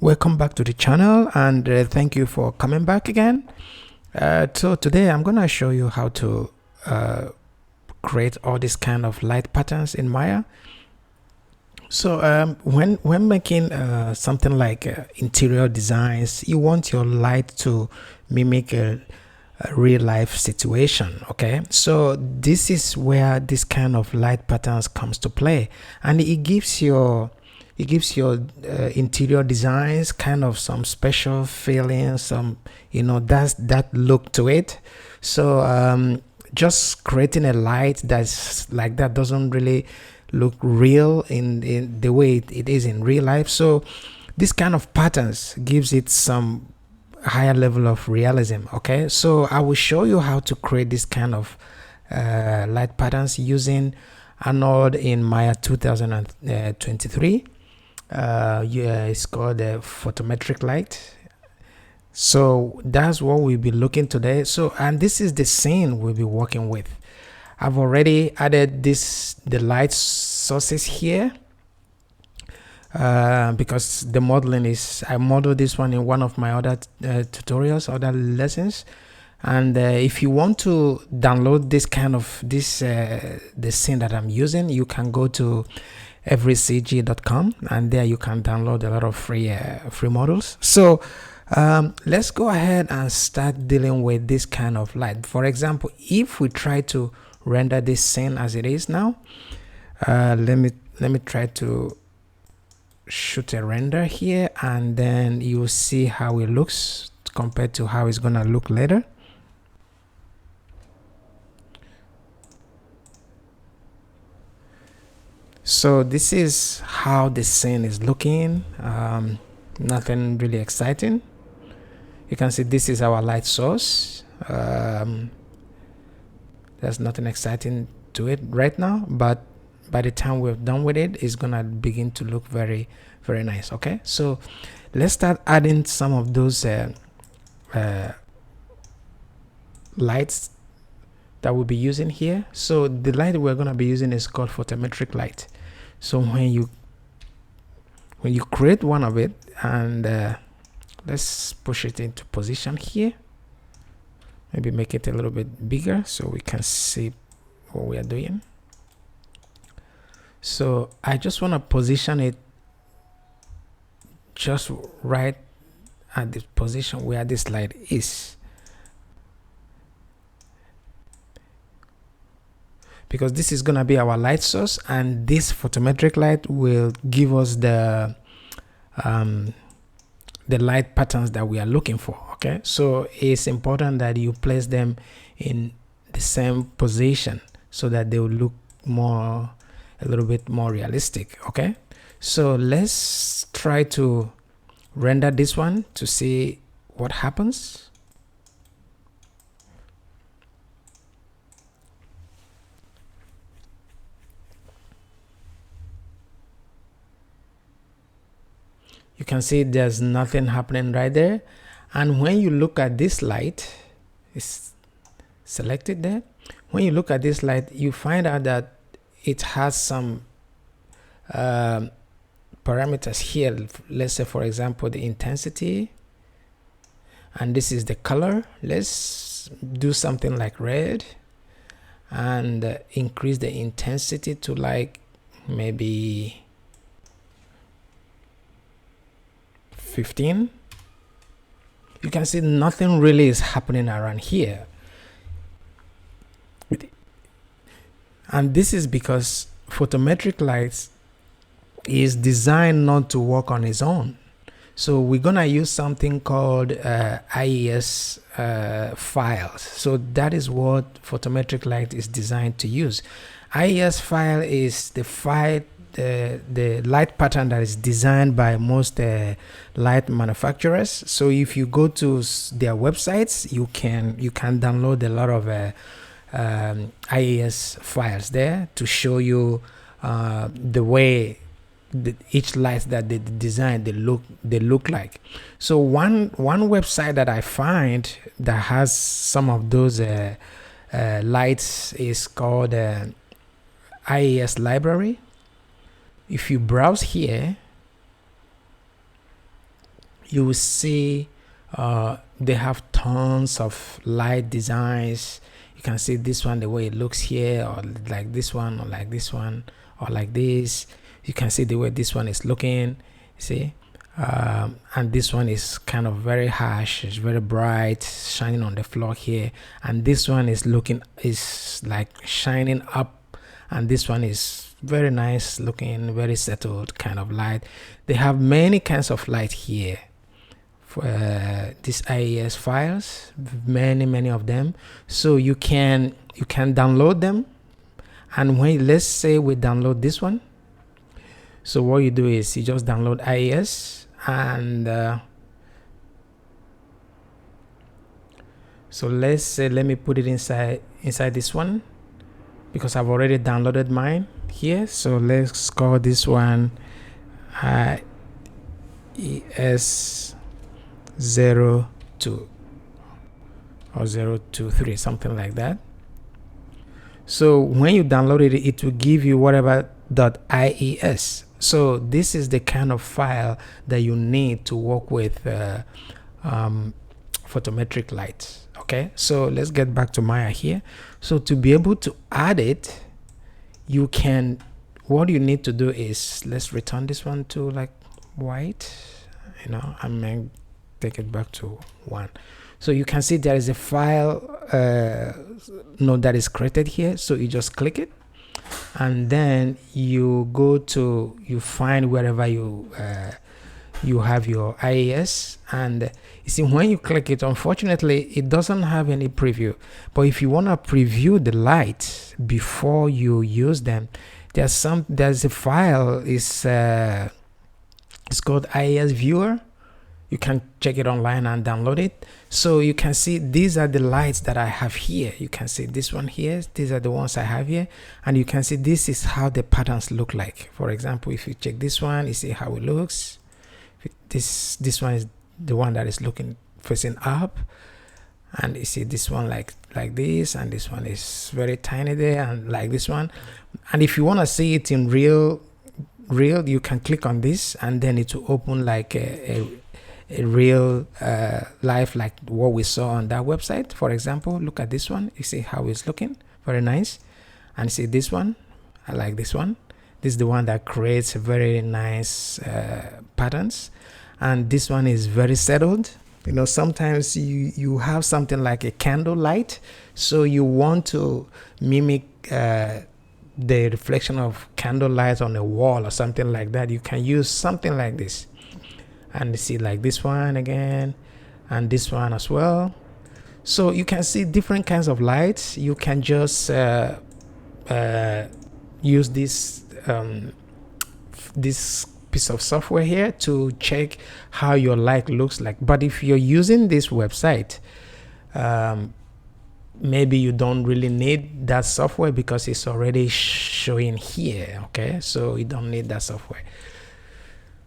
Welcome back to the channel, and thank you for coming back again. So today I'm gonna show you how to create all these kind of light patterns in Maya. So when making something like interior designs, you want your light to mimic a real life situation. Okay, so this is where this kind of light patterns comes to play, and it gives your interior designs kind of some special feeling, some that look to it. So just creating a light that's like that doesn't really look real in the way it is in real life. So this kind of patterns gives it some higher level of realism. Okay, so I will show you how to create this kind of light patterns using Arnold in Maya 2023. It's called a photometric light. So that's what we'll be looking today. So, and this is the scene we'll be working with. I've already added the light sources here because the modeling is, I modeled this one in one of my other tutorials, other lessons. And if you want to download this kind of the scene that I'm using, you can go to EveryCG.com, and there you can download a lot of free models. So let's go ahead and start dealing with this kind of light. For example, if we try to render this scene as it is now, let me try to shoot a render here, and then you'll see how it looks compared to how it's gonna look later. So this is how the scene is looking. Nothing really exciting. You can see this is our light source. There's nothing exciting to it right now, but by the time we're done with it, it's gonna begin to look very, very nice. Okay, so let's start adding some of those lights that we'll be using here. So the light we're gonna be using is called photometric light. So when you create one of it, and let's push it into position here, maybe make it a little bit bigger so we can see what we are doing. So I just want to position it just right at the position where this light is, because this is going to be our light source, and this photometric light will give us the light patterns that we are looking for. Okay, so it's important that you place them in the same position so that they will look a little bit more realistic. Okay, so let's try to render this one to see what happens. You can see there's nothing happening right there. And when you look at this light, it's selected there. When you look at this light, you find out that it has some parameters here. Let's say, for example, the intensity, and this is the color. Let's do something like red and increase the intensity to like maybe 15. You can see nothing really is happening around here, and this is because photometric lights is designed not to work on its own. So we're gonna use something called IES files. So that is what photometric light is designed to use. IES file is the file, the light pattern that is designed by most light manufacturers. So if you go to their websites, you can download a lot of IES files there to show you the way each light that they design, they look like. So one website that I find that has some of those lights is called IES Library. If you browse here, you will see they have tons of light designs. You can see this one, the way it looks here, or like this one, or like this one, or like this. You can see the way this one is looking, see. And this one is kind of very harsh, it's very bright, shining on the floor here, and this one is like shining up, and this one is very nice looking, very settled kind of light. They have many kinds of light here for these IES files, many of them. So you can download them, and when, let's say we download this one, so what you do is you just download IES, and so let's say, let me put it inside this one, because I've already downloaded mine here. So let's call this one IES 02 or 023, something like that. So when you download it, it will give you whatever .ies. So this is the kind of file that you need to work with photometric lights. Okay, so let's get back to Maya here. So to be able to add it, you can, what you need to do is, let's return this one to like white, you know, and then take it back to 1. So you can see there is a file node that is created here. So you just click it, and then you go to, you find wherever you have your IES, and you see when you click it, unfortunately it doesn't have any preview. But if you want to preview the lights before you use them, there's a file, it's called IES Viewer. You can check it online and download it. So you can see these are the lights that I have here. You can see this one here, these are the ones I have here, and you can see this is how the patterns look like. For example, if you check this one, you see how it looks. This one is the one that is looking facing up, and you see this one like this, and this one is very tiny there, and like this one. And if you want to see it in real, you can click on this, and then it will open like a real life, like what we saw on that website. For example, look at this one, you see how it's looking, very nice. And see this one, I like this one. This is the one that creates very nice patterns, and this one is very settled. You know, sometimes you have something like a candle light, so you want to mimic the reflection of candle light on a wall or something like that. You can use something like this, and you see like this one again, and this one as well. So you can see different kinds of lights. You can just use this piece of software here to check how your light looks like. But if you're using this website, maybe you don't really need that software because it's already showing here. Okay, so you don't need that software.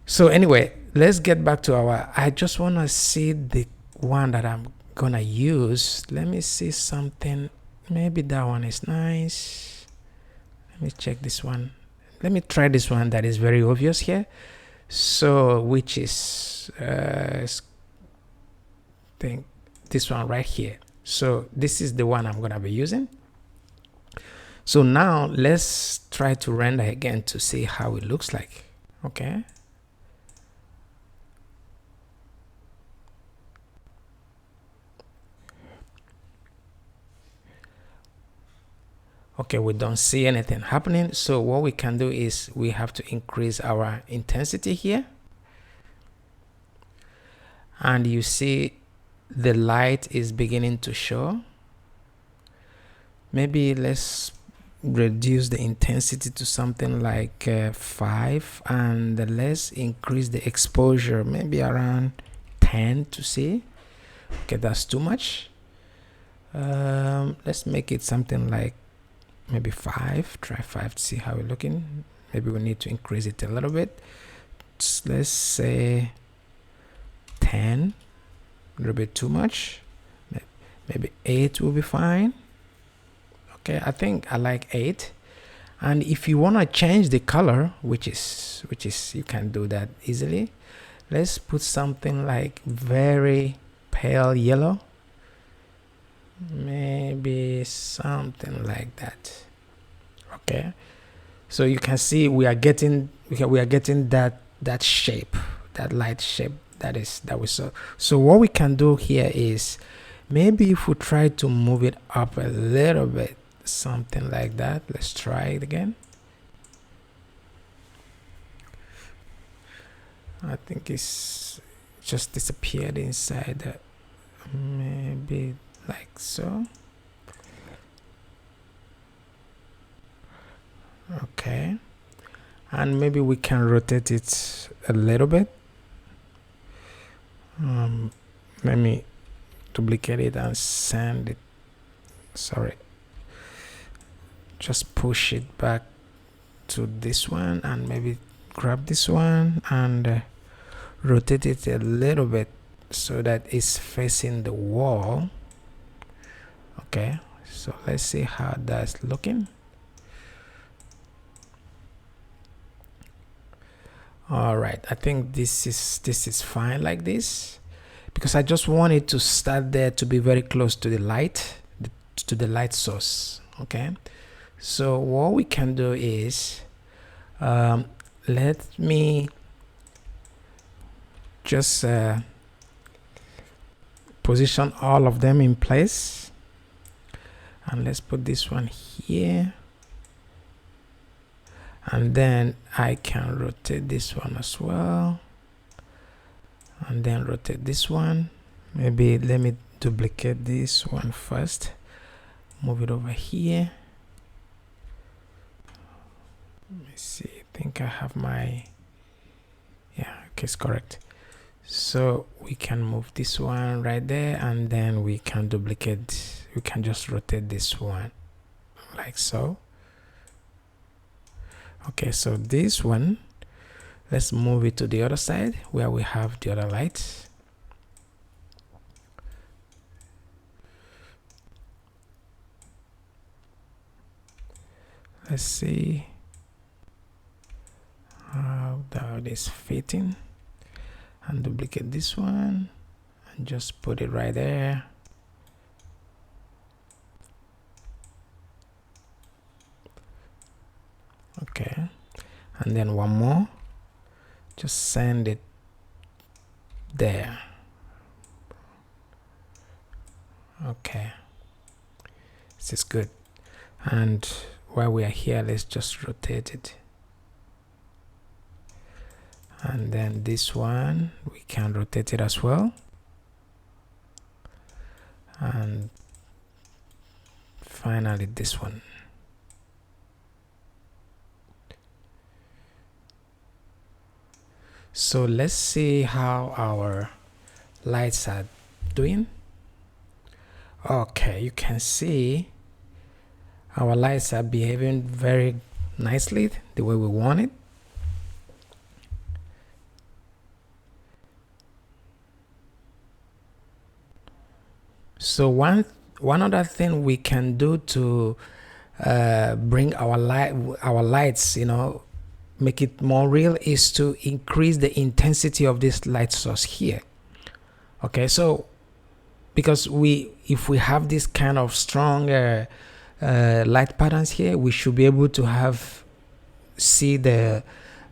So anyway, let's get back to I just want to see the one that I'm gonna use. Let me see something. Maybe that one is nice. Let me check this one. Let me try this one that is very obvious here. So which is think this one right here. So this is the one I'm gonna be using. So now let's try to render again to see how it looks like. Okay. Okay, we don't see anything happening. So what we can do is we have to increase our intensity here. And you see the light is beginning to show. Maybe let's reduce the intensity to something like 5, and let's increase the exposure maybe around 10 to see. Okay, that's too much. Let's make it something like maybe 5. Try 5 to see how we're looking. Maybe we need to increase it a little bit. Let's say 10, a little bit too much. Maybe 8 will be fine. Okay, I think I like 8. And if you want to change the color, which is you can do that easily. let's put something like very pale yellow, maybe something like that. Okay, so you can see we are getting that shape, that light shape that we saw. So what we can do here is maybe if we try to move it up a little bit, something like that. Let's try it again. I think it's just disappeared inside. Maybe like so. Okay, and maybe we can rotate it a little bit. Let me duplicate it and send it. Sorry, just push it back to this one and maybe grab this one and rotate it a little bit so that it's facing the wall. Okay, so let's see how that's looking. All right, I think this is fine like this, because I just want it to start there to be very close to the light, to the light source. Okay, so what we can do is let me just position all of them in place, and let's put this one here, and then I can rotate this one as well, and then rotate this one. Maybe let me duplicate this one first, move it over here. Let me see, I think I have my, yeah, okay, it's correct. So we can move this one right there, and then we can duplicate, we can just rotate this one like so. Okay, so this one, let's move it to the other side where we have the other lights. Let's see how that is fitting, and duplicate this one and just put it right there. Okay, and then one more, just send it there. Okay, this is good. And while we are here, let's just rotate it, and then this one we can rotate it as well, and finally this one. So let's see how our lights are doing. Okay, you can see our lights are behaving very nicely the way we want it. So one other thing we can do to bring our lights, you know, make it more real, is to increase the intensity of this light source here. Okay, so because if we have this kind of strong light patterns here, we should be able to see the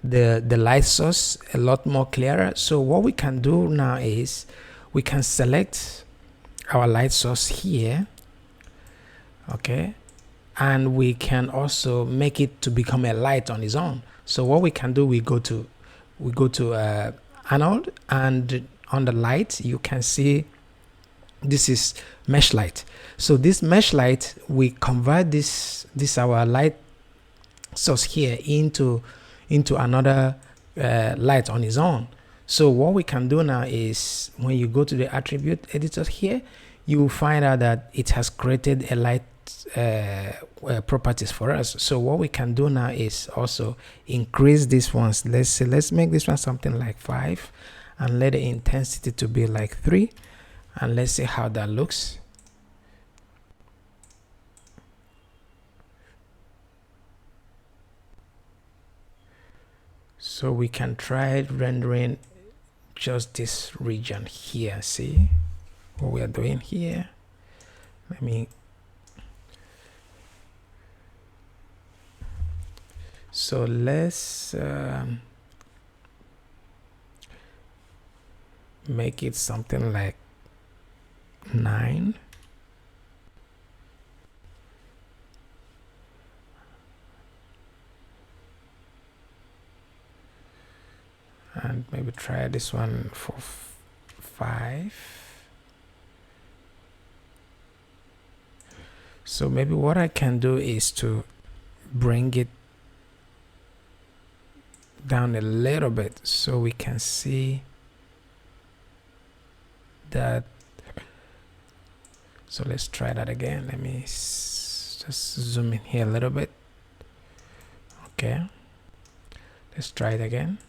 light source a lot more clearer. So what we can do now is we can select our light source here, okay, and we can also make it to become a light on its own. So what we can do, we go to Arnold, and on the light you can see this is mesh light. So this mesh light, we convert this our light source here into another light on its own. So what we can do now is, when you go to the attribute editor here, you will find out that it has created a light properties for us. So what we can do now is also increase these ones. Let's make this one something like 5, and let the intensity to be like 3, and let's see how that looks. So we can try rendering just this region here. See what we are doing here? Let me, so let's make it something like 9. And maybe try this one for 5. So maybe what I can do is to bring it down a little bit so we can see that. So let's try that again. Let me just zoom in here a little bit. Okay, let's try it again.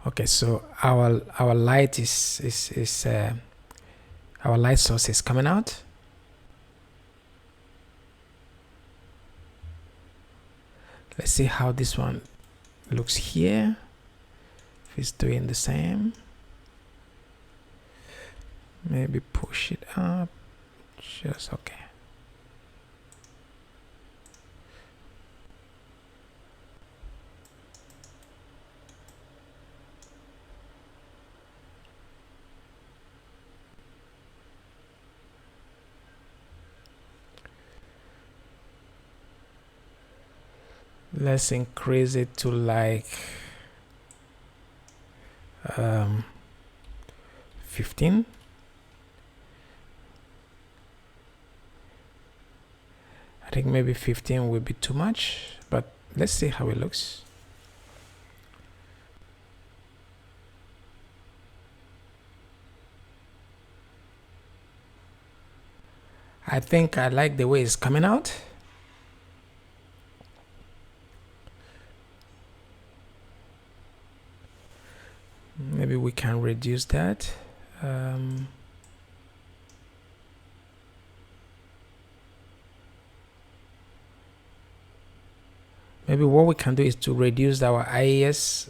Okay, so our light our light source is coming out. Let's see how this one looks here. If it's doing the same, maybe push it up. Just okay. Let's increase it to like 15. I think maybe 15 will be too much, but let's see how it looks. I think I like the way it's coming out. Maybe we can reduce that. Maybe what we can do is to reduce our IES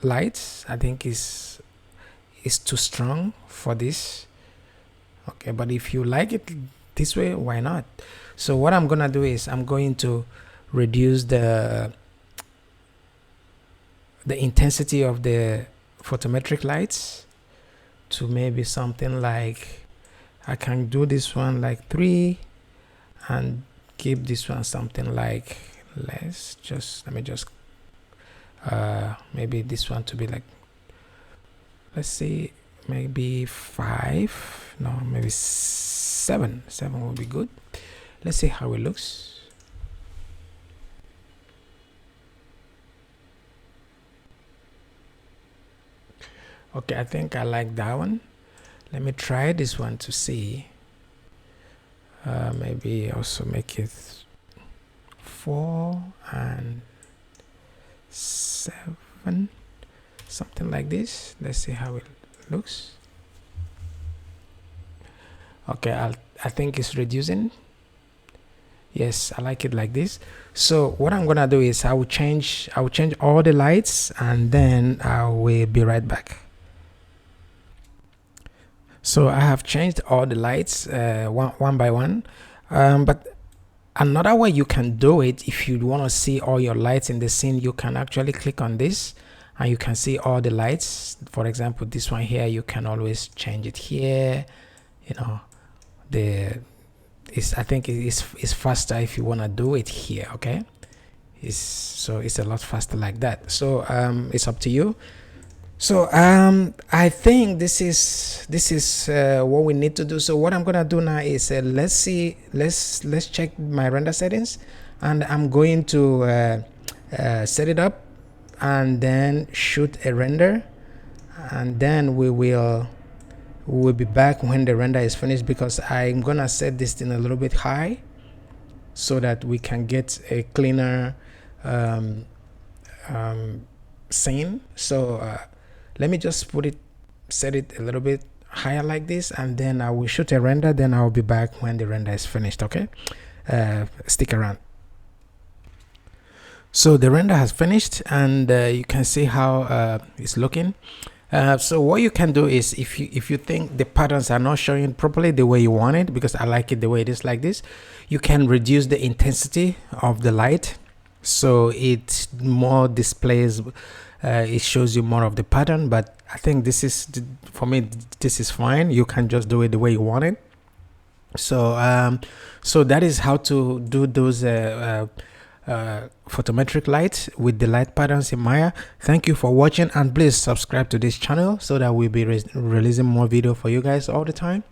lights. I think is too strong for this. Okay, but if you like it this way, why not? So what I'm gonna do is I'm going to reduce the intensity of the photometric lights to maybe something like, I can do this one like 3 and keep this one something like less. Let me just maybe this one to be like, let's see, maybe 5. No, maybe 7 will be good. Let's see how it looks. Okay, I think I like that one. Let me try this one to see. Maybe also make it 4 and 7, something like this. Let's see how it looks. Okay, I think it's reducing. Yes, I like it like this. So what I'm gonna do is I will change all the lights and then I will be right back. So I have changed all the lights one by one, but another way you can do it, if you want to see all your lights in the scene, you can actually click on this and you can see all the lights. For example, this one here, you can always change it here. You know, I think it's faster if you want to do it here. Okay, it's a lot faster like that. So it's up to you. So I think this is what we need to do. So what I'm gonna do now is let's check my render settings, and I'm going to set it up and then shoot a render, and then we will be back when the render is finished, because I'm gonna set this thing a little bit high so that we can get a cleaner scene. So let me just set it a little bit higher like this, and then I will shoot a render. Then I'll be back when the render is finished. Okay, stick around. So the render has finished, and you can see how it's looking. So what you can do is, if you think the patterns are not showing properly the way you want it, because I like it the way it is like this, you can reduce the intensity of the light so it more displays, it shows you more of the pattern. But I think this is, for me, this is fine. You can just do it the way you want it. So so that is how to do those photometric lights with the light patterns in Maya. Thank you for watching, and please subscribe to this channel so that we'll be releasing more video for you guys all the time.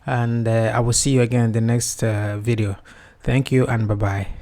And I will see you again in the next video. Thank you, and bye bye.